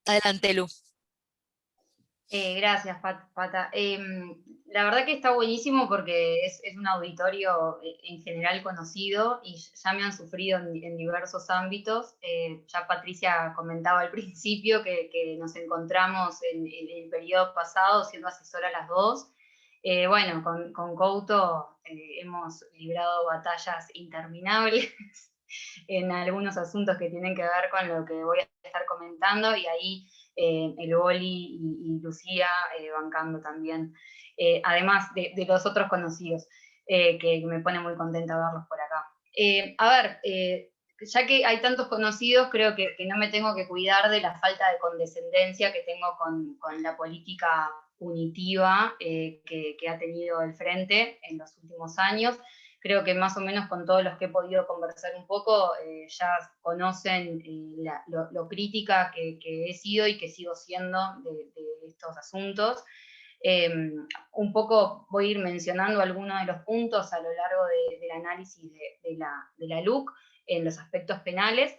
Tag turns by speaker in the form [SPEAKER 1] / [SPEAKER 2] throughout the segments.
[SPEAKER 1] Adelante, Lu.
[SPEAKER 2] Gracias, Pata. La verdad que está buenísimo porque es un auditorio en general conocido y ya me han sufrido en diversos ámbitos. Ya Patricia comentaba al principio que nos encontramos en el periodo pasado siendo asesora las dos. Bueno, con Couto hemos librado batallas interminables en algunos asuntos que tienen que ver con lo que voy a estar comentando y ahí el Boli y Lucía bancando también, además de los otros conocidos, que me pone muy contenta verlos por acá. A ver, ya que hay tantos conocidos, creo que no me tengo que cuidar de la falta de condescendencia que tengo con la política punitiva que ha tenido el Frente en los últimos años. Creo que más o menos con todos los que he podido conversar un poco, ya conocen lo crítica que he sido y que sigo siendo de estos asuntos. Un poco voy a ir mencionando algunos de los puntos a lo largo del análisis de la LUC en los aspectos penales,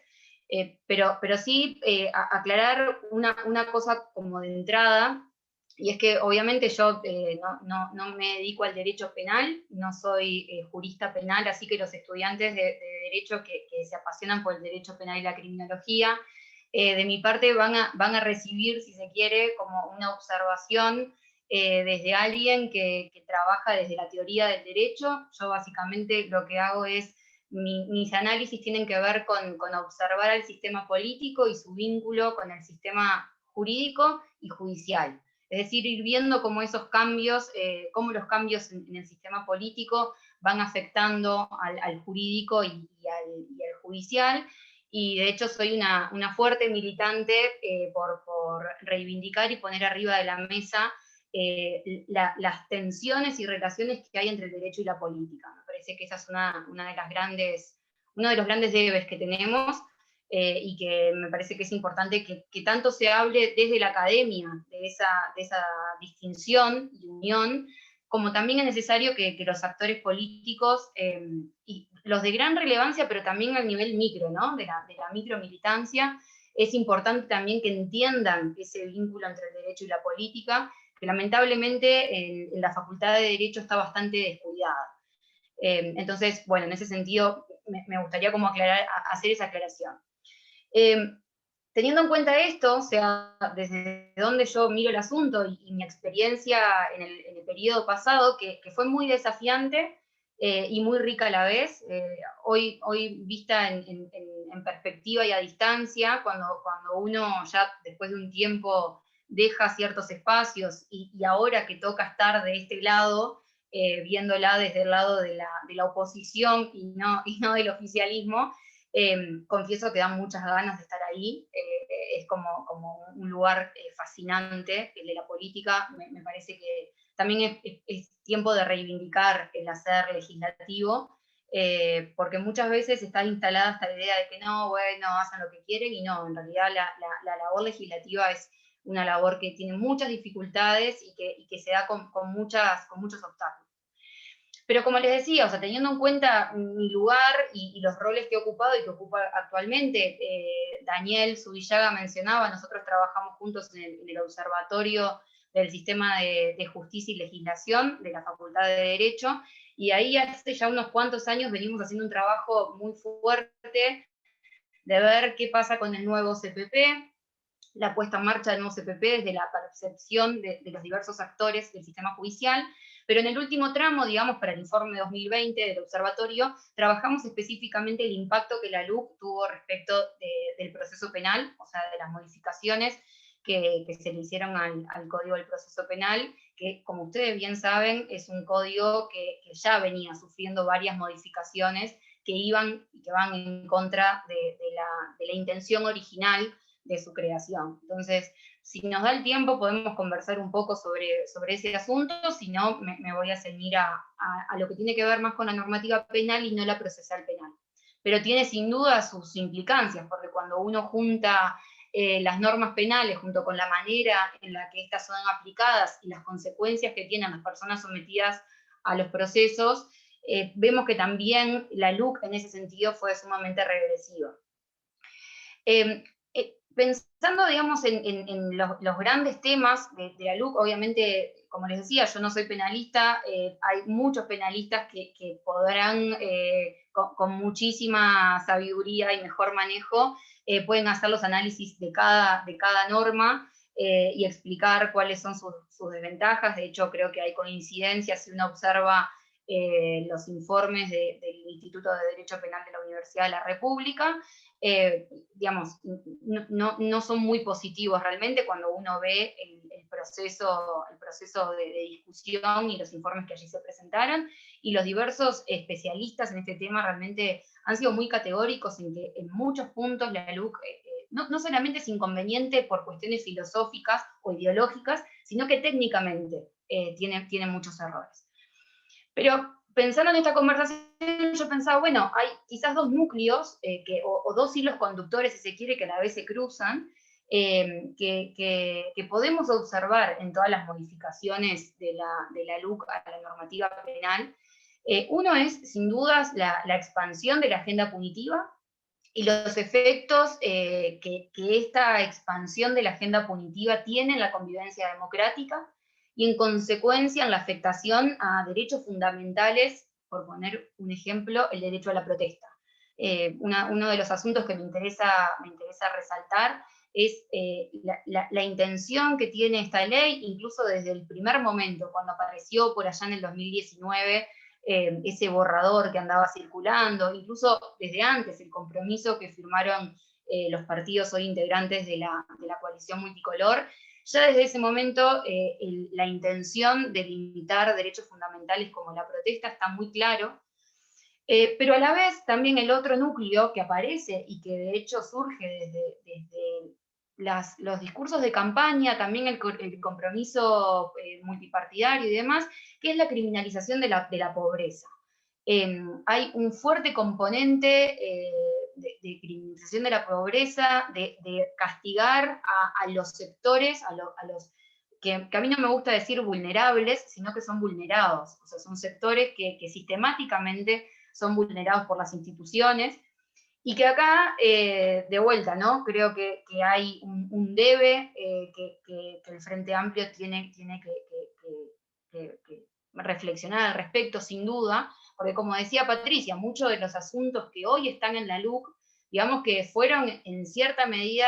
[SPEAKER 2] pero sí aclarar una cosa como de entrada, y es que obviamente yo no me dedico al derecho penal, no soy jurista penal, así que los estudiantes de derecho que se apasionan por el derecho penal y la criminología, de mi parte van a recibir, si se quiere, como una observación desde alguien que trabaja desde la teoría del derecho. Yo básicamente lo que hago es, mis análisis tienen que ver con observar al sistema político y su vínculo con el sistema jurídico y judicial. Es decir, ir viendo cómo esos cambios, cómo los cambios en el sistema político van afectando al jurídico y al judicial. Y de hecho soy una fuerte militante por reivindicar y poner arriba de la mesa las tensiones y relaciones que hay entre el derecho y la política. Me parece que esa es una de las grandes, uno de los grandes debes que tenemos, y que me parece que es importante que tanto se hable desde la academia de esa distinción y unión, como también es necesario que los actores políticos, y los de gran relevancia, pero también al nivel micro, ¿no? de la micromilitancia, es importante también que entiendan ese vínculo entre el derecho y la política, que lamentablemente en la Facultad de Derecho está bastante descuidada. Entonces, bueno, en ese sentido me gustaría como hacer esa aclaración. Eh, Teniendo en cuenta esto, o sea, desde donde yo miro el asunto y mi experiencia en el periodo pasado, que fue muy desafiante y muy rica a la vez, hoy vista en perspectiva y a distancia, cuando uno ya después de un tiempo deja ciertos espacios y ahora que toca estar de este lado, viéndola desde el lado de la oposición y no del oficialismo, confieso que dan muchas ganas de estar ahí. Es como un lugar fascinante, el de la política. Me parece que también es tiempo de reivindicar el hacer legislativo, porque muchas veces está instalada esta idea de que no, bueno, hacen lo que quieren, y no, en realidad la labor legislativa es una labor que tiene muchas dificultades y que se da con muchos obstáculos. Pero como les decía, o sea, teniendo en cuenta mi lugar y los roles que he ocupado y que ocupo actualmente, Daniel Zubillaga mencionaba, nosotros trabajamos juntos en el Observatorio del Sistema de Justicia y Legislación de la Facultad de Derecho, y ahí hace ya unos cuantos años venimos haciendo un trabajo muy fuerte de ver qué pasa con el nuevo CPP, la puesta en marcha del nuevo CPP desde la percepción de los diversos actores del sistema judicial, pero en el último tramo, digamos, para el informe 2020 del observatorio, trabajamos específicamente el impacto que la LUC tuvo respecto del proceso penal, o sea, de las modificaciones que se le hicieron al Código del Proceso Penal, que, como ustedes bien saben, es un código que ya venía sufriendo varias modificaciones que van en contra de la intención original de su creación. Entonces, si nos da el tiempo, podemos conversar un poco sobre ese asunto, si no, me voy a ceñir a lo que tiene que ver más con la normativa penal y no la procesal penal. Pero tiene sin duda sus implicancias, porque cuando uno junta las normas penales junto con la manera en la que estas son aplicadas y las consecuencias que tienen las personas sometidas a los procesos, vemos que también la LUC en ese sentido fue sumamente regresiva. pensando, digamos, en los grandes temas de la LUC, obviamente, como les decía, yo no soy penalista, hay muchos penalistas que podrán, con muchísima sabiduría y mejor manejo, pueden hacer los análisis de cada norma y explicar cuáles son sus desventajas. De hecho, creo que hay coincidencias si uno observa los informes del Instituto de Derecho Penal de la Universidad de la República. Digamos, no son muy positivos realmente cuando uno ve el proceso de discusión y los informes que allí se presentaron, y los diversos especialistas en este tema realmente han sido muy categóricos en que en muchos puntos la LUC no solamente es inconveniente por cuestiones filosóficas o ideológicas, sino que técnicamente tiene muchos errores. Pero pensando en esta conversación, yo pensaba, bueno, hay quizás dos núcleos o dos hilos conductores, si se quiere, que a la vez se cruzan, que podemos observar en todas las modificaciones de la LUC a la normativa penal. Uno es, sin dudas, la expansión de la agenda punitiva y los efectos que esta expansión de la agenda punitiva tiene en la convivencia democrática, y en consecuencia en la afectación a derechos fundamentales, por poner un ejemplo, el derecho a la protesta. Uno de los asuntos que me interesa resaltar es la intención que tiene esta ley, incluso desde el primer momento, cuando apareció por allá en el 2019, ese borrador que andaba circulando, incluso desde antes el compromiso que firmaron los partidos hoy integrantes de la coalición multicolor. Ya desde ese momento la intención de limitar derechos fundamentales como la protesta está muy claro, pero a la vez también el otro núcleo que aparece y que de hecho surge desde los discursos de campaña, también el compromiso multipartidario y demás, que es la criminalización de la pobreza. Hay un fuerte componente de criminalización de la pobreza, de castigar a los sectores, a los que a mí no me gusta decir vulnerables, sino que son vulnerados. O sea, son sectores que sistemáticamente son vulnerados por las instituciones, y que acá, de vuelta, ¿no? Creo que hay un debe que el Frente Amplio tiene que reflexionar al respecto, sin duda, porque como decía Patricia, muchos de los asuntos que hoy están en la LUC, digamos que fueron en cierta medida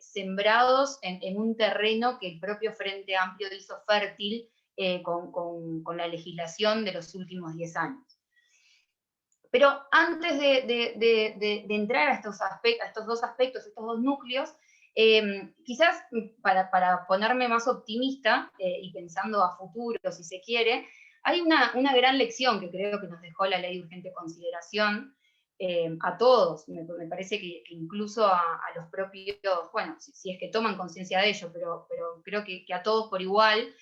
[SPEAKER 2] sembrados en un terreno que el propio Frente Amplio hizo fértil con la legislación de los últimos 10 años. Pero antes de entrar a estos dos aspectos, estos dos núcleos, quizás para ponerme más optimista y pensando a futuro, si se quiere, hay una gran lección que creo que nos dejó la ley de urgente consideración a todos. Me parece que incluso a los propios, bueno, si es que toman conciencia de ello, pero creo que a todos por igual.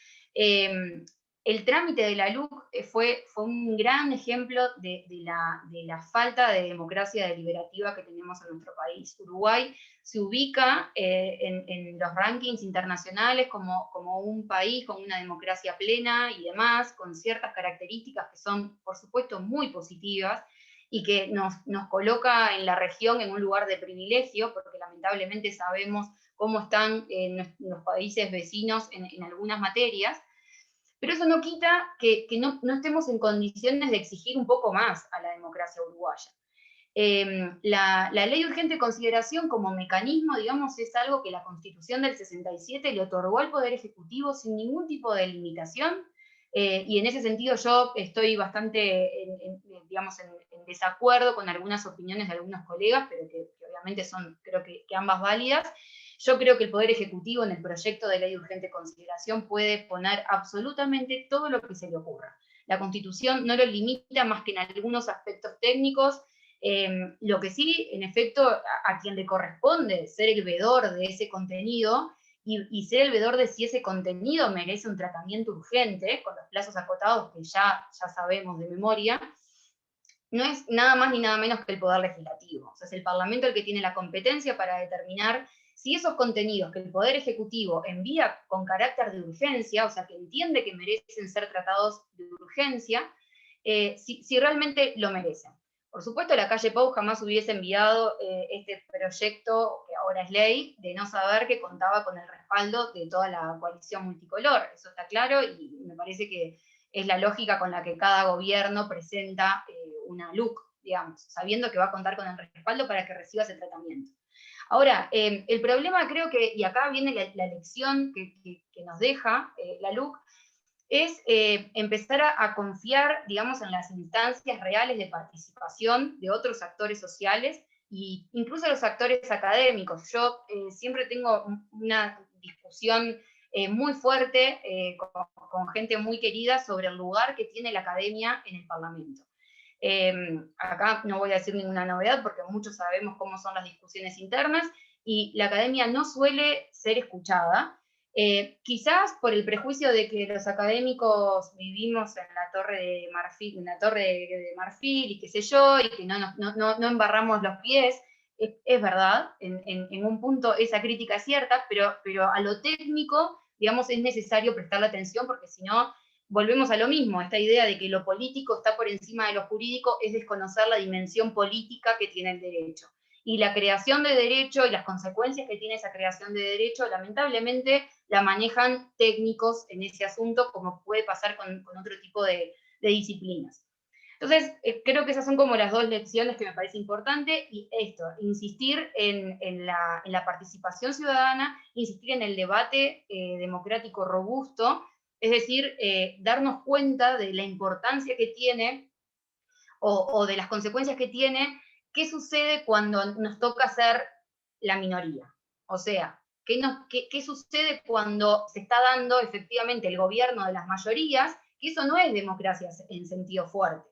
[SPEAKER 2] El trámite de la LUC fue un gran ejemplo de la falta de democracia deliberativa que tenemos en nuestro país. Uruguay se ubica en los rankings internacionales como un país con una democracia plena y demás, con ciertas características que son, por supuesto, muy positivas, y que nos coloca en la región en un lugar de privilegio, porque lamentablemente sabemos cómo están los países vecinos en algunas materias. Pero eso no quita que no estemos en condiciones de exigir un poco más a la democracia uruguaya. La ley de urgente consideración como mecanismo, digamos, es algo que la Constitución del 67 le otorgó al Poder Ejecutivo sin ningún tipo de limitación, y en ese sentido yo estoy bastante, digamos, en desacuerdo con algunas opiniones de algunos colegas, pero que obviamente son, creo que ambas válidas. Yo creo que el Poder Ejecutivo en el proyecto de ley de urgente consideración puede poner absolutamente todo lo que se le ocurra. La Constitución no lo limita más que en algunos aspectos técnicos. Lo que sí, en efecto, a quien le corresponde ser el vedor de ese contenido y ser el vedor de si ese contenido merece un tratamiento urgente, con los plazos acotados que ya sabemos de memoria, no es nada más ni nada menos que el Poder Legislativo. O sea, es el Parlamento el que tiene la competencia para determinar si esos contenidos que el Poder Ejecutivo envía con carácter de urgencia, o sea, que entiende que merecen ser tratados de urgencia, si realmente lo merecen. Por supuesto, la calle Pou jamás hubiese enviado este proyecto, que ahora es ley, de no saber que contaba con el respaldo de toda la coalición multicolor. Eso está claro y me parece que es la lógica con la que cada gobierno presenta una LUC, digamos, sabiendo que va a contar con el respaldo para que reciba ese tratamiento. Ahora, el problema creo que, y acá viene la lección que nos deja la LUC, es empezar a confiar, digamos, en las instancias reales de participación de otros actores sociales e incluso los actores académicos. Yo siempre tengo una discusión muy fuerte con gente muy querida sobre el lugar que tiene la academia en el Parlamento. Acá no voy a decir ninguna novedad porque muchos sabemos cómo son las discusiones internas y la academia no suele ser escuchada. Quizás por el prejuicio de que los académicos vivimos en la torre de marfil, y qué sé yo, y que no embarramos los pies, es verdad, en un punto esa crítica es cierta, pero a lo técnico, digamos, es necesario prestarle atención porque si no, volvemos a lo mismo, esta idea de que lo político está por encima de lo jurídico es desconocer la dimensión política que tiene el derecho. Y la creación de derecho y las consecuencias que tiene esa creación de derecho, lamentablemente, la manejan técnicos en ese asunto, como puede pasar con otro tipo de disciplinas. Entonces, creo que esas son como las dos lecciones que me parece importante, y esto, insistir en la participación ciudadana, insistir en el debate democrático robusto, es decir, darnos cuenta de la importancia que tiene o de las consecuencias que tiene, qué sucede cuando nos toca ser la minoría. O sea, ¿qué sucede cuando se está dando efectivamente el gobierno de las mayorías? Que eso no es democracia en sentido fuerte.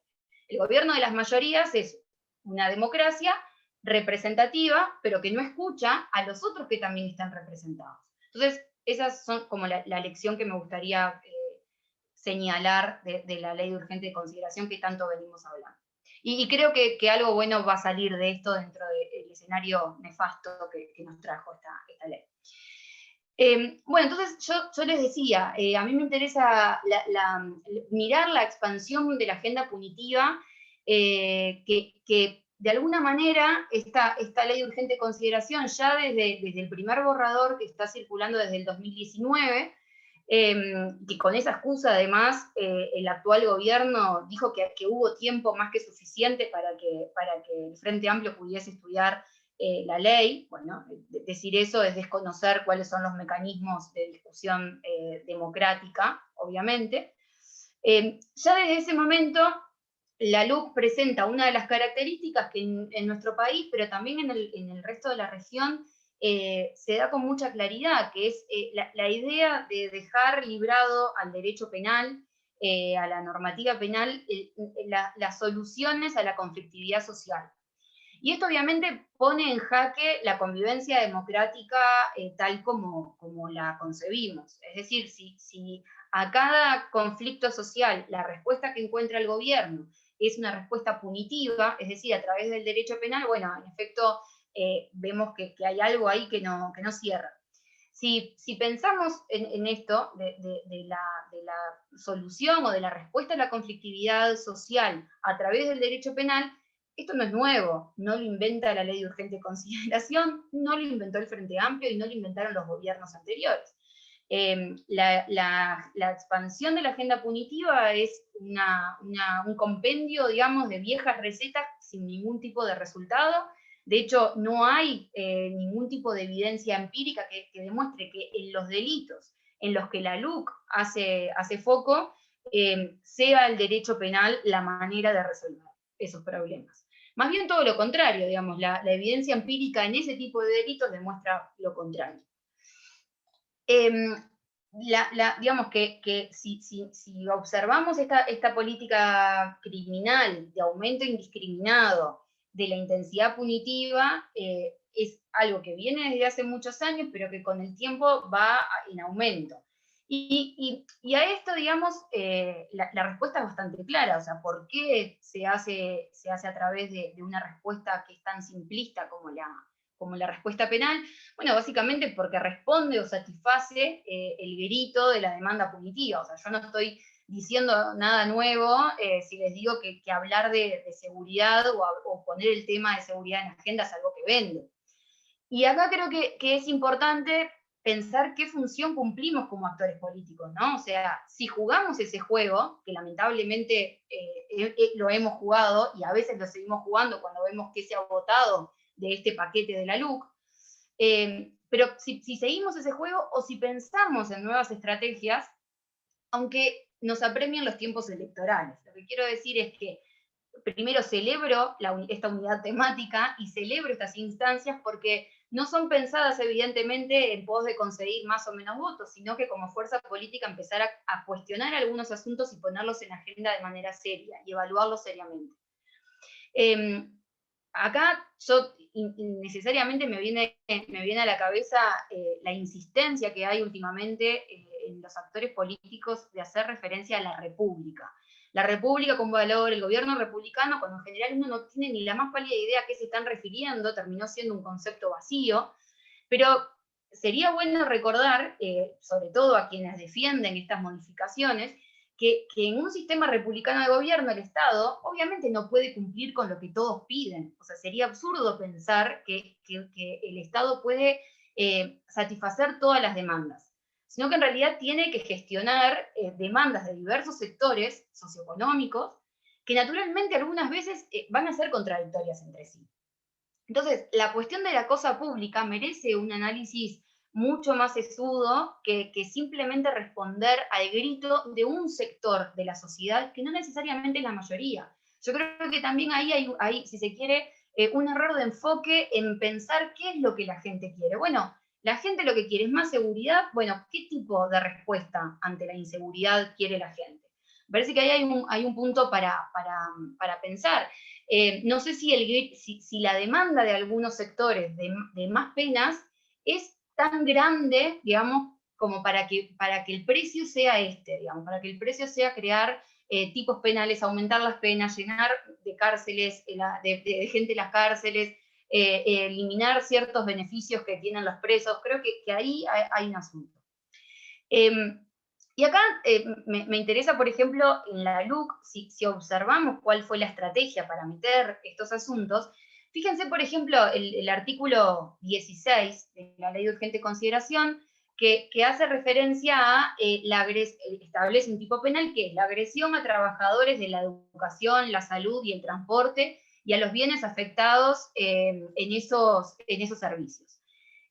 [SPEAKER 2] El gobierno de las mayorías es una democracia representativa, pero que no escucha a los otros que también están representados. Entonces, esas son como la lección que me gustaría señalar de la ley de urgente consideración que tanto venimos hablando. Y creo que algo bueno va a salir de esto dentro del escenario nefasto que nos trajo esta ley. Bueno, entonces yo les decía, a mí me interesa mirar la expansión de la agenda punitiva, que de alguna manera esta ley de urgente consideración, ya desde el primer borrador que está circulando desde el 2019, que con esa excusa además el actual gobierno dijo que hubo tiempo más que suficiente para que el Frente Amplio pudiese estudiar la ley. Bueno, decir eso es desconocer cuáles son los mecanismos de discusión democrática, obviamente. Ya desde ese momento, la LUC presenta una de las características que en nuestro país, pero también en el resto de la región, se da con mucha claridad, que es la idea de dejar librado al derecho penal, a la normativa penal, las soluciones a la conflictividad social. Y esto obviamente pone en jaque la convivencia democrática tal como la concebimos. Es decir, si a cada conflicto social la respuesta que encuentra el gobierno es una respuesta punitiva, es decir, a través del derecho penal, bueno, en efecto vemos que hay algo ahí que no cierra. Si pensamos en esto de la solución o de la respuesta a la conflictividad social a través del derecho penal, esto no es nuevo, no lo inventa la ley de urgente consideración, no lo inventó el Frente Amplio y no lo inventaron los gobiernos anteriores. La expansión de la agenda punitiva es un compendio, digamos, de viejas recetas sin ningún tipo de resultado. De hecho, no hay ningún tipo de evidencia empírica que demuestre que en los delitos en los que la LUC hace foco, sea el derecho penal la manera de resolver esos problemas. Más bien todo lo contrario, digamos, la evidencia empírica en ese tipo de delitos demuestra lo contrario. Digamos que si observamos esta política criminal de aumento indiscriminado de la intensidad punitiva, es algo que viene desde hace muchos años, pero que con el tiempo va en aumento. Y a esto, digamos, la respuesta es bastante clara, o sea, ¿por qué se hace a través de una respuesta que es tan simplista como la respuesta penal? Bueno, básicamente porque responde o satisface el grito de la demanda punitiva. O sea, yo no estoy diciendo nada nuevo si les digo que hablar de seguridad o poner el tema de seguridad en la agenda es algo que vende. Y acá creo que es importante pensar qué función cumplimos como actores políticos, ¿no? O sea, si jugamos ese juego, que lamentablemente lo hemos jugado y a veces lo seguimos jugando cuando vemos que se ha votado de este paquete de la LUC, pero si seguimos ese juego o si pensamos en nuevas estrategias, aunque nos apremien los tiempos electorales. Lo que quiero decir es que primero celebro esta unidad temática y celebro estas instancias porque no son pensadas evidentemente en pos de conseguir más o menos votos, sino que como fuerza política empezar a cuestionar algunos asuntos y ponerlos en agenda de manera seria y evaluarlos seriamente. Acá yo necesariamente me viene a la cabeza la insistencia que hay últimamente en los actores políticos de hacer referencia a la República. La República como valor, el gobierno republicano, cuando en general uno no tiene ni la más pálida idea a qué se están refiriendo, terminó siendo un concepto vacío, pero sería bueno recordar, sobre todo a quienes defienden estas modificaciones, que en un sistema republicano de gobierno el Estado obviamente no puede cumplir con lo que todos piden. O sea, sería absurdo pensar que el Estado puede satisfacer todas las demandas, sino que en realidad tiene que gestionar demandas de diversos sectores socioeconómicos que naturalmente algunas veces van a ser contradictorias entre sí. Entonces, la cuestión de la cosa pública merece un análisis mucho más sesudo que simplemente responder al grito de un sector de la sociedad que no necesariamente es la mayoría. Yo creo que también ahí hay si se quiere, un error de enfoque en pensar qué es lo que la gente quiere. Bueno, la gente lo que quiere es más seguridad. Bueno, ¿qué tipo de respuesta ante la inseguridad quiere la gente? Me parece que ahí hay un punto para pensar. No sé si la demanda de algunos sectores de más penas es tan grande, digamos, como para que el precio sea digamos, para que el precio sea crear tipos penales, aumentar las penas, llenar de cárceles, de gente las cárceles, eliminar ciertos beneficios que tienen los presos. Creo que ahí hay un asunto. Y acá me interesa, por ejemplo, en la LUC, si observamos cuál fue la estrategia para meter estos asuntos, fíjense, por ejemplo, el artículo 16 de la Ley de Urgente Consideración, que hace referencia a, establece un tipo penal que es la agresión a trabajadores de la educación, la salud y el transporte, y a los bienes afectados en esos servicios.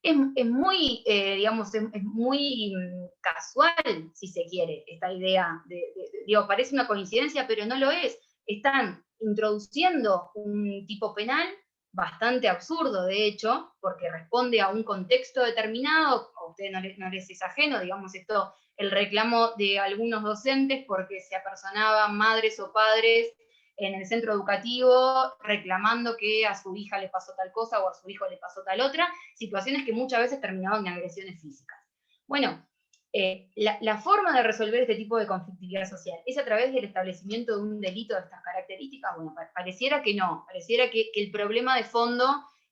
[SPEAKER 2] Es muy, digamos, es muy casual, si se quiere, esta idea digo, parece una coincidencia, pero no lo es. Están introduciendo un tipo penal bastante absurdo, de hecho, porque responde a un contexto determinado, a usted no les es ajeno, digamos, esto, el reclamo de algunos docentes porque se apersonaban madres o padres en el centro educativo reclamando que a su hija le pasó tal cosa o a su hijo le pasó tal otra, situaciones que muchas veces terminaban en agresiones físicas. Bueno, la forma de resolver este tipo de conflictividad social es a través del establecimiento de un delito de estas características. Bueno, pareciera que no, pareciera que el problema de fondo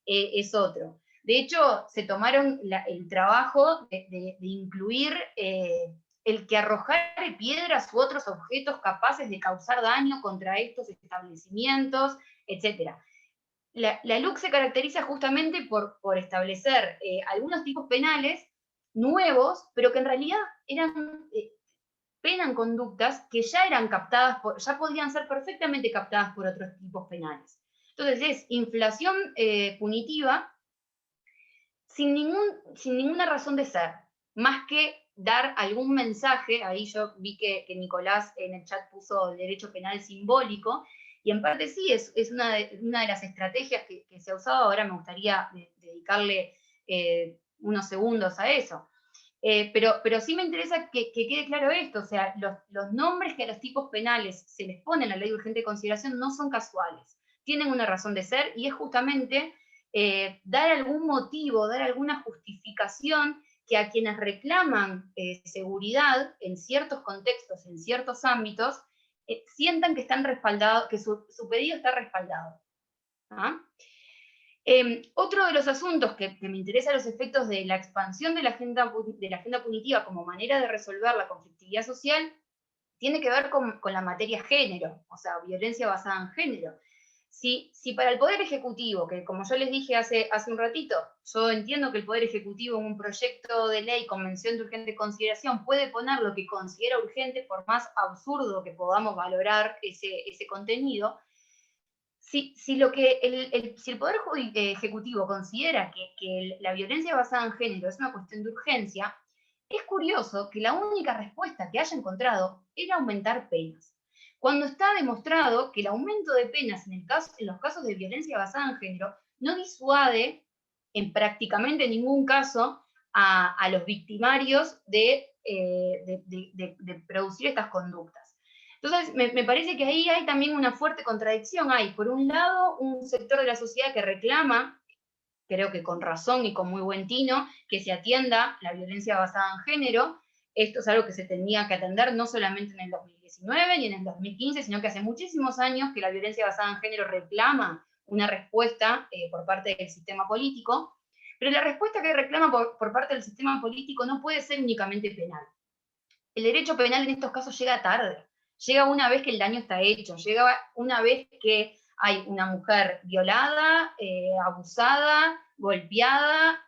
[SPEAKER 2] es otro. De hecho, se tomaron el trabajo de incluir el que arrojare piedras u otros objetos capaces de causar daño contra estos establecimientos, etc. La LUC se caracteriza justamente por establecer algunos tipos penales nuevos, pero que en realidad penan conductas que ya eran captadas, ya podían ser perfectamente captadas por otros tipos penales. Entonces es inflación punitiva sin ninguna razón de ser, más que dar algún mensaje. Ahí yo vi que Nicolás en el chat puso el derecho penal simbólico, y en parte sí, es una de las estrategias que se ha usado. Ahora me gustaría dedicarle unos segundos a eso. Pero sí me interesa que quede claro esto, o sea, los nombres que a los tipos penales se les pone en la Ley de Urgente Consideración no son casuales, tienen una razón de ser, y es justamente dar algún motivo, dar alguna justificación que a quienes reclaman seguridad en ciertos contextos, en ciertos ámbitos, sientan que están respaldados, que su pedido está respaldado. ¿Ah? Otro de los asuntos que me interesa a los efectos de la expansión de la agenda punitiva como manera de resolver la conflictividad social tiene que ver con la materia género, o sea, violencia basada en género. Si para el Poder Ejecutivo, que como yo les dije hace un ratito, yo entiendo que el Poder Ejecutivo en un proyecto de ley con mención de urgente consideración puede poner lo que considera urgente, por más absurdo que podamos valorar ese contenido, si el Poder Ejecutivo considera que la violencia basada en género es una cuestión de urgencia, es curioso que la única respuesta que haya encontrado era aumentar penas, cuando está demostrado que el aumento de penas en los casos de violencia basada en género no disuade en prácticamente ningún caso a los victimarios de producir estas conductas. Entonces, me parece que ahí hay también una fuerte contradicción. Hay, por un lado, un sector de la sociedad que reclama, creo que con razón y con muy buen tino, que se atienda la violencia basada en género. Esto es algo que se tenía que atender no solamente en el 2019 ni en el 2015, sino que hace muchísimos años que la violencia basada en género reclama una respuesta por parte del sistema político, pero la respuesta que reclama por parte del sistema político no puede ser únicamente penal. El derecho penal en estos casos llega tarde, llega una vez que el daño está hecho, llega una vez que hay una mujer violada, abusada, golpeada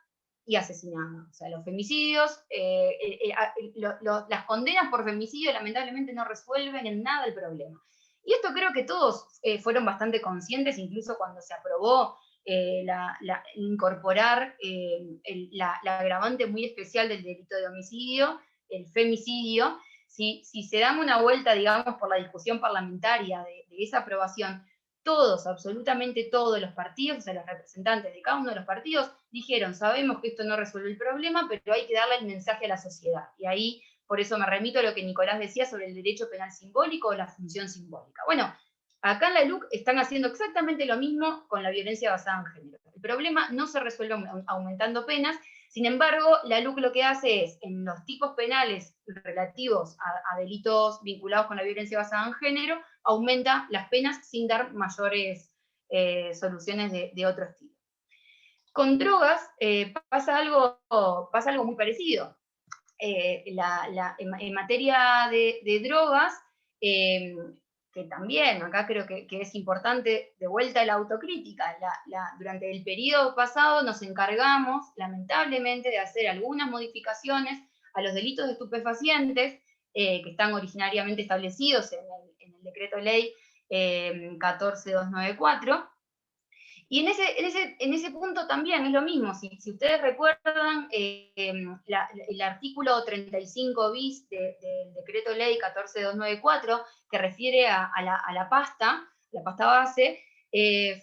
[SPEAKER 2] y asesinada. O sea, los femicidios, las condenas por femicidio lamentablemente no resuelven en nada el problema. Y esto creo que todos fueron bastante conscientes, incluso cuando se aprobó incorporar la agravante muy especial del delito de homicidio, el femicidio. Si se dan una vuelta, digamos, por la discusión parlamentaria de esa aprobación, todos, absolutamente todos los partidos, o sea, los representantes de cada uno de los partidos, dijeron, sabemos que esto no resuelve el problema, pero hay que darle el mensaje a la sociedad. Y ahí, por eso me remito a lo que Nicolás decía sobre el derecho penal simbólico o la función simbólica. Bueno, acá en la LUC están haciendo exactamente lo mismo con la violencia basada en género. El problema no se resuelve aumentando penas. Sin embargo, la LUC lo que hace es, en los tipos penales relativos a delitos vinculados con la violencia basada en género, aumenta las penas sin dar mayores soluciones de otro estilo. Con drogas pasa algo muy parecido. En materia de drogas, que también acá creo que es importante, de vuelta a la autocrítica. Durante el periodo pasado nos encargamos, lamentablemente, de hacer algunas modificaciones a los delitos de estupefacientes que están originariamente establecidos en el decreto ley 14294. Y en ese punto también es lo mismo. Si ustedes recuerdan, el artículo 35 bis del decreto ley 14294, que refiere a la pasta base,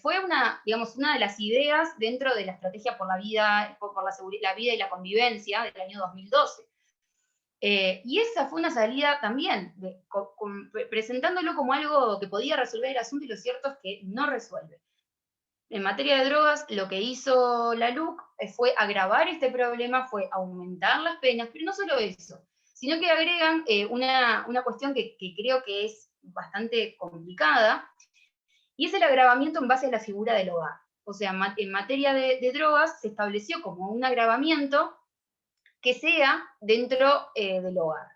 [SPEAKER 2] fue una de las ideas dentro de la estrategia por la vida, la vida y la convivencia del año 2012. Y esa fue una salida también, presentándolo como algo que podía resolver el asunto, y lo cierto es que no resuelve. En materia de drogas, lo que hizo la LUC fue agravar este problema, fue aumentar las penas, pero no solo eso, sino que agregan una cuestión que creo que es bastante complicada, y es el agravamiento en base a la figura del hogar. O sea, en materia de drogas se estableció como un agravamiento que sea dentro del hogar.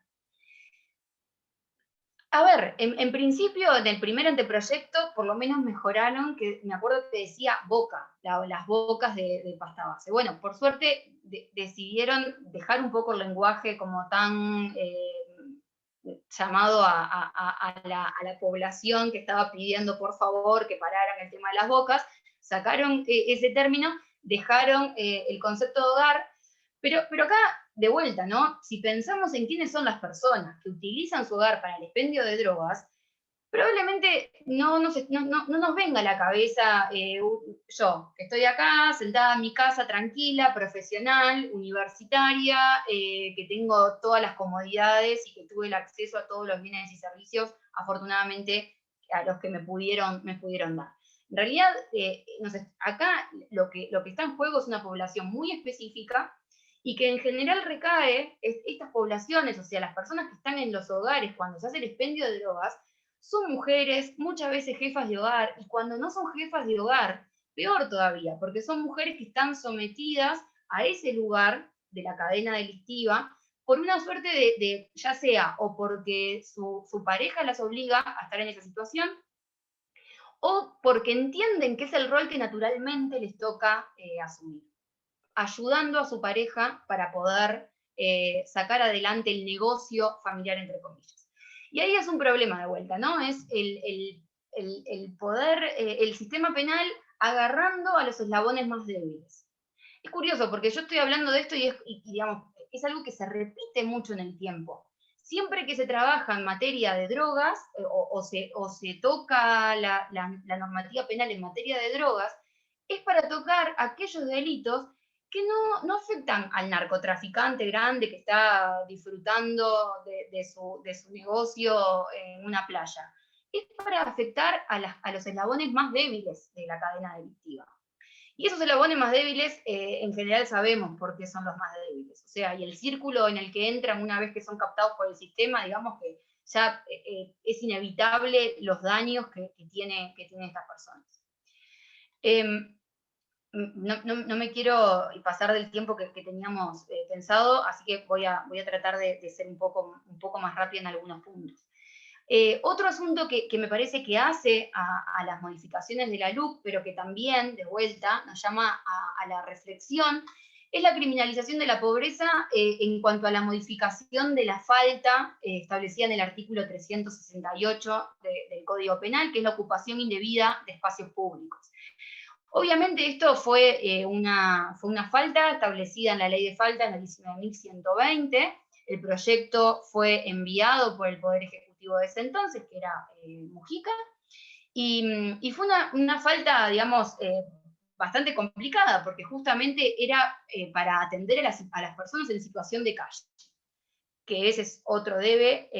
[SPEAKER 2] A ver, en principio, en el primer anteproyecto, por lo menos mejoraron, que me acuerdo que decía boca, las bocas de pasta base. Bueno, por suerte decidieron dejar un poco el lenguaje como tan llamado a la población que estaba pidiendo por favor que pararan el tema de las bocas, sacaron ese término, dejaron el concepto de hogar, pero acá, de vuelta, ¿no? Si pensamos en quiénes son las personas que utilizan su hogar para el expendio de drogas, probablemente no nos venga a la cabeza yo, que estoy acá, sentada en mi casa, tranquila, profesional, universitaria, que tengo todas las comodidades y que tuve el acceso a todos los bienes y servicios, afortunadamente, a los que me pudieron dar. En realidad, acá lo que está en juego es una población muy específica, y que en general recae, estas poblaciones, o sea, las personas que están en los hogares cuando se hace el expendio de drogas, son mujeres, muchas veces jefas de hogar, y cuando no son jefas de hogar, peor todavía, porque son mujeres que están sometidas a ese lugar de la cadena delictiva por una suerte ya sea o porque su pareja las obliga a estar en esa situación, o porque entienden que es el rol que naturalmente les toca asumir, ayudando a su pareja para poder sacar adelante el negocio familiar, entre comillas. Y ahí es un problema de vuelta, ¿no? Es el poder, el sistema penal agarrando a los eslabones más débiles. Es curioso porque yo estoy hablando de esto y digamos, es algo que se repite mucho en el tiempo. Siempre que se trabaja en materia de drogas o se toca la normativa penal en materia de drogas, es para tocar aquellos delitos que no afectan al narcotraficante grande que está disfrutando de su negocio en una playa. Es para afectar a los eslabones más débiles de la cadena delictiva. Y esos eslabones más débiles, en general sabemos por qué son los más débiles. O sea, y el círculo en el que entran una vez que son captados por el sistema, digamos que ya es inevitable los daños que tienen estas personas. No me quiero pasar del tiempo que teníamos pensado, así que voy a tratar de ser un poco más rápida en algunos puntos. Otro asunto que me parece que hace a las modificaciones de la LUC, pero que también, de vuelta, nos llama a la reflexión, es la criminalización de la pobreza en cuanto a la modificación de la falta establecida en el artículo 368 del Código Penal, que es la ocupación indebida de espacios públicos. Obviamente esto fue una falta establecida en la ley de falta en la 19.120. El proyecto fue enviado por el Poder Ejecutivo de ese entonces, que era Mujica, y fue una falta, digamos, bastante complicada, porque justamente era para atender a las personas en situación de calle, que ese es otro debe,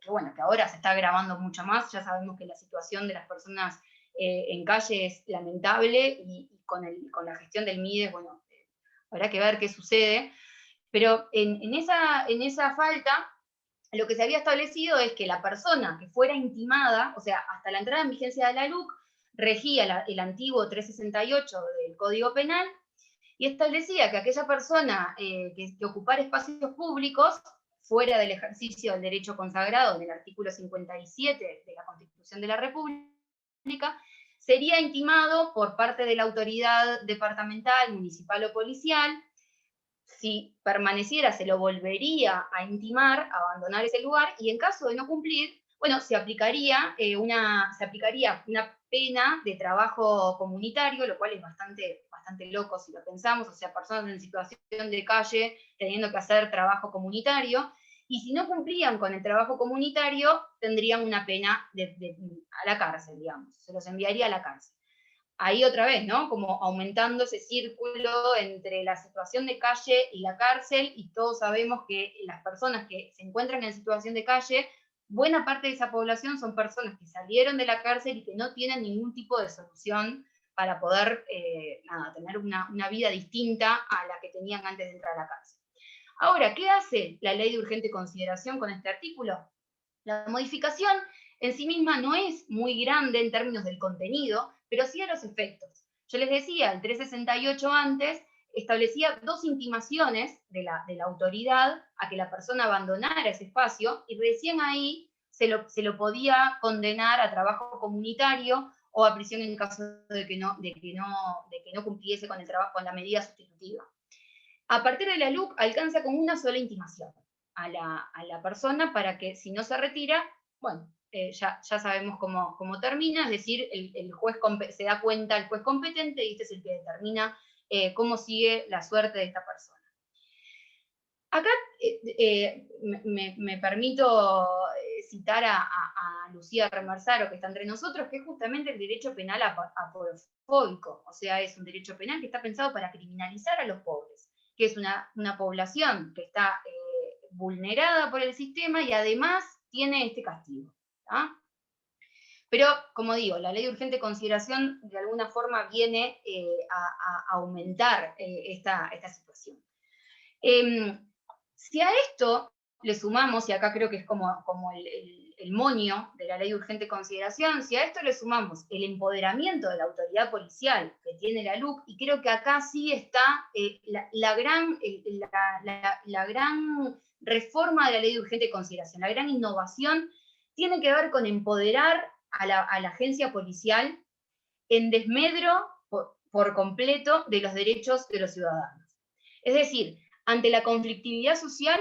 [SPEAKER 2] bueno, que ahora se está agravando mucho más. Ya sabemos que la situación de las personas en calle es lamentable y con la gestión del MIDES, bueno, habrá que ver qué sucede. Pero en esa falta, lo que se había establecido es que la persona que fuera intimada, o sea, hasta la entrada en vigencia de la LUC, regía el antiguo 368 del Código Penal y establecía que aquella persona que ocupara espacios públicos fuera del ejercicio del derecho consagrado en el artículo 57 de la Constitución de la República, sería intimado por parte de la autoridad departamental, municipal o policial. Si permaneciera, se lo volvería a intimar, a abandonar ese lugar, y en caso de no cumplir, bueno, se aplicaría una pena de trabajo comunitario, lo cual es bastante loco si lo pensamos, o sea, personas en situación de calle teniendo que hacer trabajo comunitario, y si no cumplían con el trabajo comunitario, tendrían una pena a la cárcel, digamos, se los enviaría a la cárcel. Ahí otra vez, ¿no? Como aumentando ese círculo entre la situación de calle y la cárcel, y todos sabemos que las personas que se encuentran en situación de calle, buena parte de esa población son personas que salieron de la cárcel y que no tienen ningún tipo de solución para poder tener una vida distinta a la que tenían antes de entrar a la cárcel. Ahora, ¿qué hace la ley de urgente consideración con este artículo? La modificación en sí misma no es muy grande en términos del contenido, pero sí a los efectos. Yo les decía, el 368 antes establecía dos intimaciones de la autoridad a que la persona abandonara ese espacio, y recién ahí se lo podía condenar a trabajo comunitario o a prisión en caso de que no cumpliese con el trabajo, con la medida sustitutiva. A partir de la LUC alcanza con una sola intimación a la persona para que, si no se retira, bueno, ya sabemos cómo termina, es decir, el juez se da cuenta, el juez competente, y este es el que determina cómo sigue la suerte de esta persona. Acá me permito citar a Lucía Remersaro, que está entre nosotros, que es justamente el derecho penal aporofóbico, o sea, es un derecho penal que está pensado para criminalizar a los pobres, que es una población que está vulnerada por el sistema y además tiene este castigo. ¿tá? Pero, como digo, la ley de urgente consideración de alguna forma viene a aumentar esta situación. Si a esto le sumamos, y acá creo que es como el moño de la ley de urgente consideración, si a esto le sumamos el empoderamiento de la autoridad policial que tiene la LUC, y creo que acá sí está la gran reforma de la ley de urgente consideración, la gran innovación tiene que ver con empoderar a la agencia policial en desmedro por completo de los derechos de los ciudadanos. Es decir, ante la conflictividad social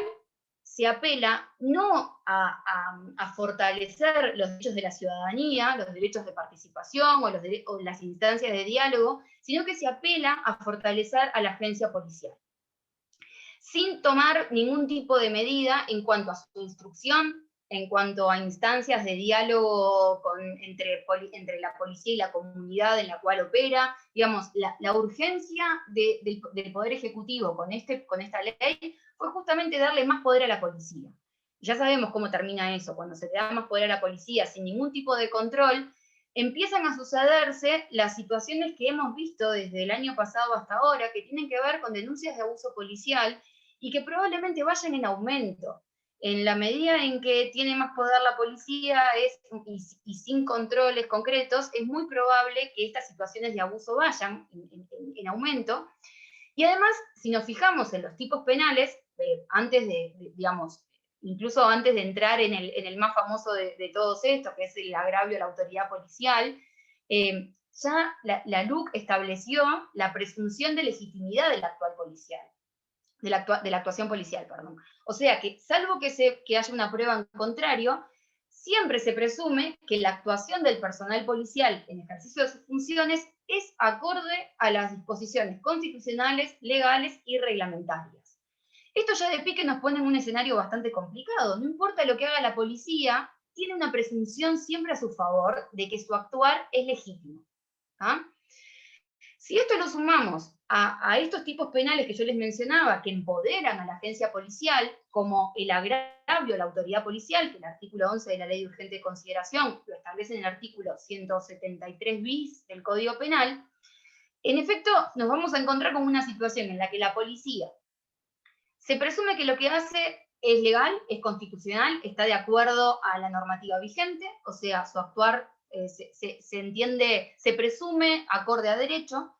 [SPEAKER 2] se apela no a fortalecer los derechos de la ciudadanía, los derechos de participación o las instancias de diálogo, sino que se apela a fortalecer a la agencia policial, sin tomar ningún tipo de medida en cuanto a su instrucción, en cuanto a instancias de diálogo entre la policía y la comunidad en la cual opera. Digamos, la urgencia del Poder Ejecutivo con esta ley fue justamente darle más poder a la policía. Ya sabemos cómo termina eso, cuando se le da más poder a la policía sin ningún tipo de control, empiezan a sucederse las situaciones que hemos visto desde el año pasado hasta ahora, que tienen que ver con denuncias de abuso policial y que probablemente vayan en aumento. En la medida en que tiene más poder la policía y sin controles concretos, es muy probable que estas situaciones de abuso vayan en aumento. Y además, si nos fijamos en los tipos penales, digamos, incluso antes de entrar en el más famoso de todos estos, que es el agravio a la autoridad policial, ya la LUC estableció la presunción de legitimidad del actual policial. De la actuación policial, perdón. O sea que, salvo que haya una prueba en contrario, siempre se presume que la actuación del personal policial en ejercicio de sus funciones es acorde a las disposiciones constitucionales, legales y reglamentarias. Esto ya de pique nos pone en un escenario bastante complicado. No importa lo que haga la policía, tiene una presunción siempre a su favor de que su actuar es legítimo. ¿Ah? Si esto lo sumamos a estos tipos penales que yo les mencionaba, que empoderan a la agencia policial, como el agravio a la autoridad policial, que el artículo 11 de la Ley de Urgente Consideración lo establece en el artículo 173 bis del Código Penal, en efecto nos vamos a encontrar con una situación en la que la policía se presume que lo que hace es legal, es constitucional, está de acuerdo a la normativa vigente, o sea, su actuar se entiende, se presume acorde a derecho,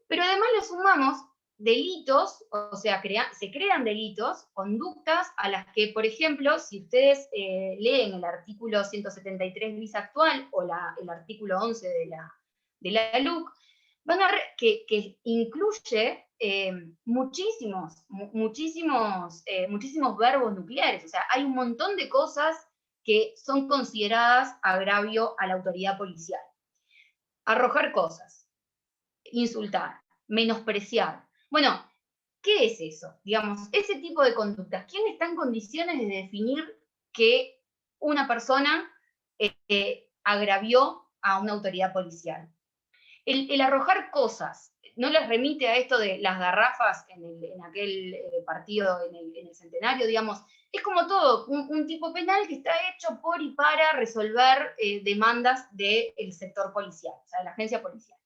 [SPEAKER 2] pero además le sumamos delitos, o sea, se crean delitos, conductas a las que, por ejemplo, si ustedes leen el artículo 173 bis actual o el artículo 11 de la LUC, van a ver que incluye muchísimos verbos nucleares. O sea, hay un montón de cosas que son consideradas agravio a la autoridad policial. Arrojar cosas, insultar, menospreciar. Bueno, ¿qué es eso? Digamos, ese tipo de conductas. ¿Quién está en condiciones de definir que una persona agravió a una autoridad policial? El arrojar cosas, ¿no les remite a esto de las garrafas en aquel partido, en el centenario? Digamos, es como todo, un tipo penal que está hecho por y para resolver demandas del sector policial, o sea, de la agencia policial.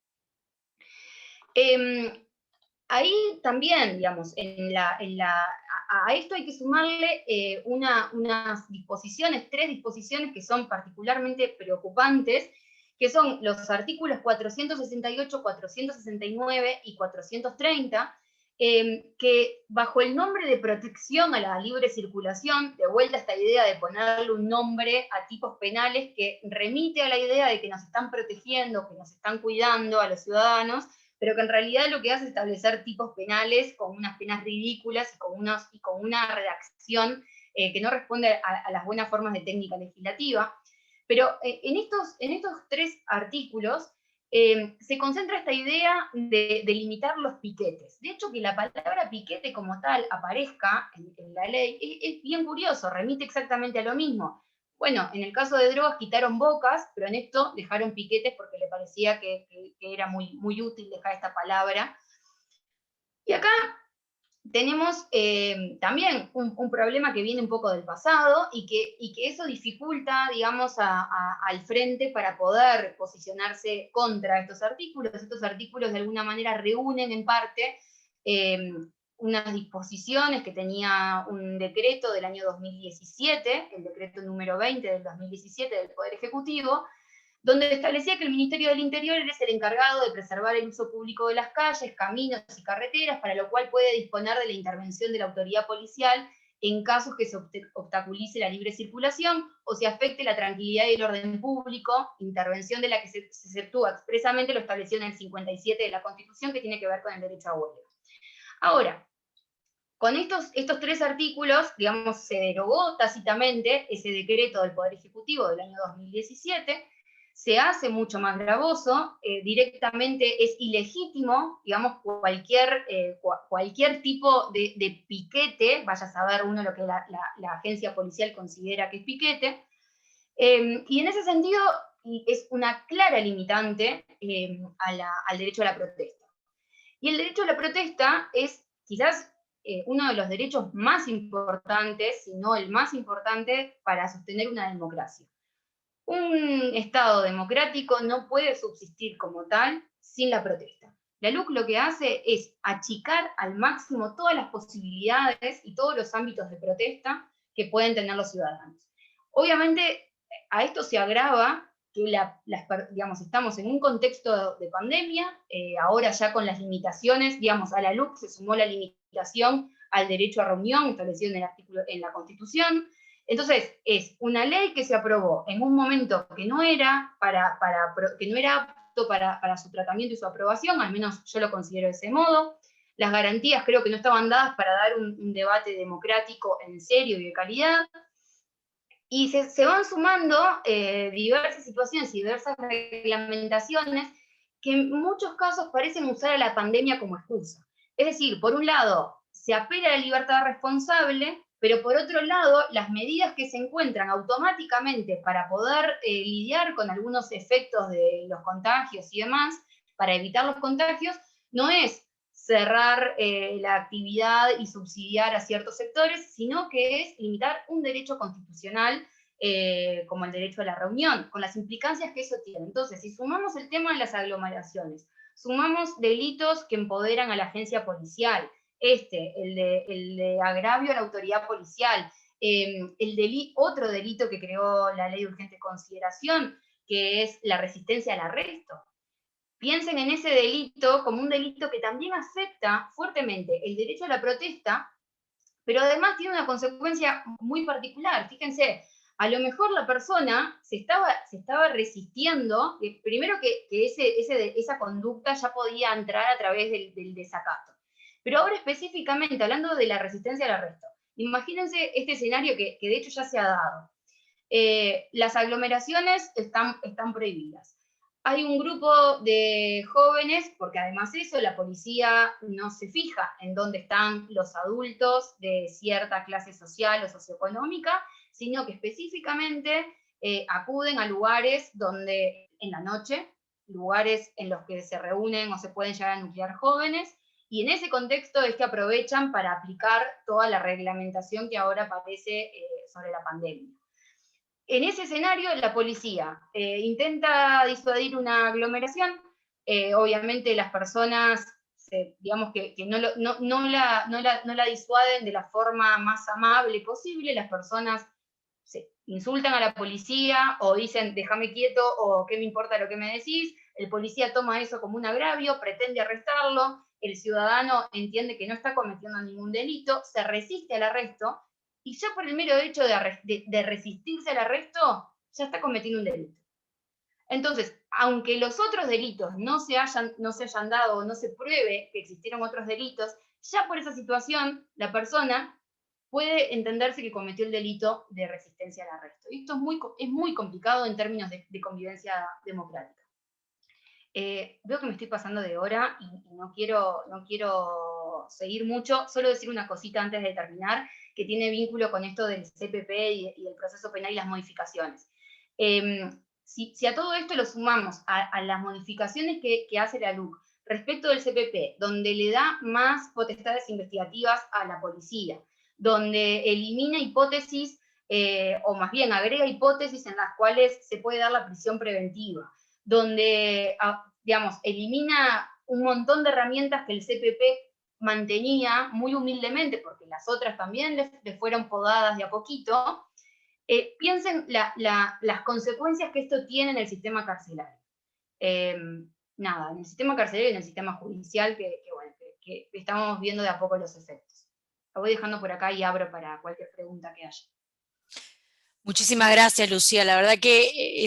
[SPEAKER 2] Ahí también, digamos, a esto hay que sumarle unas disposiciones, 3 disposiciones que son particularmente preocupantes, que son los artículos 468, 469 y 430, que bajo el nombre de protección a la libre circulación, de vuelta a esta idea de ponerle un nombre a tipos penales que remite a la idea de que nos están protegiendo, que nos están cuidando a los ciudadanos, pero que en realidad lo que hace es establecer tipos penales con unas penas ridículas y con una redacción que no responde a las buenas formas de técnica legislativa. Pero en estos 3 artículos se concentra esta idea de limitar los piquetes. De hecho, que la palabra piquete como tal aparezca en la ley es bien curioso, remite exactamente a lo mismo. Bueno, en el caso de drogas quitaron bocas, pero en esto dejaron piquetes porque le parecía que era muy útil dejar esta palabra. Y acá tenemos también un problema que viene un poco del pasado y que eso dificulta, digamos, al frente para poder posicionarse contra estos artículos. Estos artículos de alguna manera reúnen en parte unas disposiciones que tenía un decreto del año 2017, el decreto número 20 del 2017 del Poder Ejecutivo, donde establecía que el Ministerio del Interior es el encargado de preservar el uso público de las calles, caminos y carreteras, para lo cual puede disponer de la intervención de la autoridad policial en casos que se obstaculice la libre circulación o se afecte la tranquilidad y el orden público, intervención de la que se exceptúa expresamente lo establecido en el 57 de la Constitución, que tiene que ver con el derecho a huelga. Ahora, con estos tres artículos, digamos, se derogó tácitamente ese decreto del Poder Ejecutivo del año 2017, se hace mucho más gravoso, directamente es ilegítimo, digamos, cualquier tipo de piquete, vaya a saber uno lo que la agencia policial considera que es piquete, y en ese sentido es una clara limitante al derecho a la protesta. Y el derecho a la protesta es quizás uno de los derechos más importantes, si no el más importante, para sostener una democracia. Un Estado democrático no puede subsistir como tal sin la protesta. La LUC lo que hace es achicar al máximo todas las posibilidades y todos los ámbitos de protesta que pueden tener los ciudadanos. Obviamente, a esto se agrava que digamos, estamos en un contexto de pandemia, ahora ya con las limitaciones, digamos, a la LUC se sumó la limitación al derecho a reunión establecido en la Constitución. Entonces, es una ley que se aprobó en un momento que no era, que no era apto para su tratamiento y su aprobación, al menos yo lo considero de ese modo. Las garantías creo que no estaban dadas para dar un debate democrático en serio y de calidad. Y se van sumando diversas situaciones y diversas reglamentaciones que en muchos casos parecen usar a la pandemia como excusa. Es decir, por un lado, se apela a la libertad responsable, pero por otro lado, las medidas que se encuentran automáticamente para poder lidiar con algunos efectos de los contagios y demás, para evitar los contagios, no es cerrar la actividad y subsidiar a ciertos sectores, sino que es limitar un derecho constitucional como el derecho a la reunión, con las implicancias que eso tiene. Entonces, si sumamos el tema de las aglomeraciones, sumamos delitos que empoderan a la agencia policial, el de agravio a la autoridad policial, otro delito que creó la ley de urgente consideración, que es la resistencia al arresto. Piensen en ese delito como un delito que también afecta fuertemente el derecho a la protesta, pero además tiene una consecuencia muy particular. Fíjense, a lo mejor la persona se estaba resistiendo, primero que esa conducta ya podía entrar a través del desacato. Pero ahora específicamente, hablando de la resistencia al arresto, imagínense este escenario que de hecho ya se ha dado. Las aglomeraciones están prohibidas. Hay un grupo de jóvenes, porque además eso, la policía no se fija en dónde están los adultos de cierta clase social o socioeconómica, sino que específicamente acuden a lugares donde en la noche, lugares en los que se reúnen o se pueden llegar a nuclear jóvenes, y en ese contexto es que aprovechan para aplicar toda la reglamentación que ahora aparece sobre la pandemia. En ese escenario, la policía intenta disuadir una aglomeración. Obviamente las personas, digamos que no la disuaden de la forma más amable posible. Las personas insultan a la policía o dicen déjame quieto o qué me importa lo que me decís. El policía toma eso como un agravio, pretende arrestarlo. El ciudadano entiende que no está cometiendo ningún delito, se resiste al arresto, y ya por el mero hecho de resistirse al arresto, ya está cometiendo un delito. Entonces, aunque los otros delitos no se hayan dado o no se pruebe que existieron otros delitos, ya por esa situación la persona puede entenderse que cometió el delito de resistencia al arresto. Y esto es muy complicado en términos de convivencia democrática. Veo que me estoy pasando de hora y no quiero seguir mucho, solo decir una cosita antes de terminar, que tiene vínculo con esto del CPP y el proceso penal y las modificaciones. Si a todo esto lo sumamos a las modificaciones que hace la LUC respecto del CPP, donde le da más potestades investigativas a la policía, donde elimina hipótesis, o más bien agrega hipótesis en las cuales se puede dar la prisión preventiva, donde, digamos, elimina un montón de herramientas que el CPP mantenía muy humildemente, porque las otras también le fueron podadas de a poquito. Piensen las consecuencias que esto tiene en el sistema carcelario. Nada, en el sistema carcelario y en el sistema judicial, que estamos viendo de a poco los efectos. Lo voy dejando por acá y abro para cualquier pregunta que haya.
[SPEAKER 1] Muchísimas gracias, Lucía. La verdad que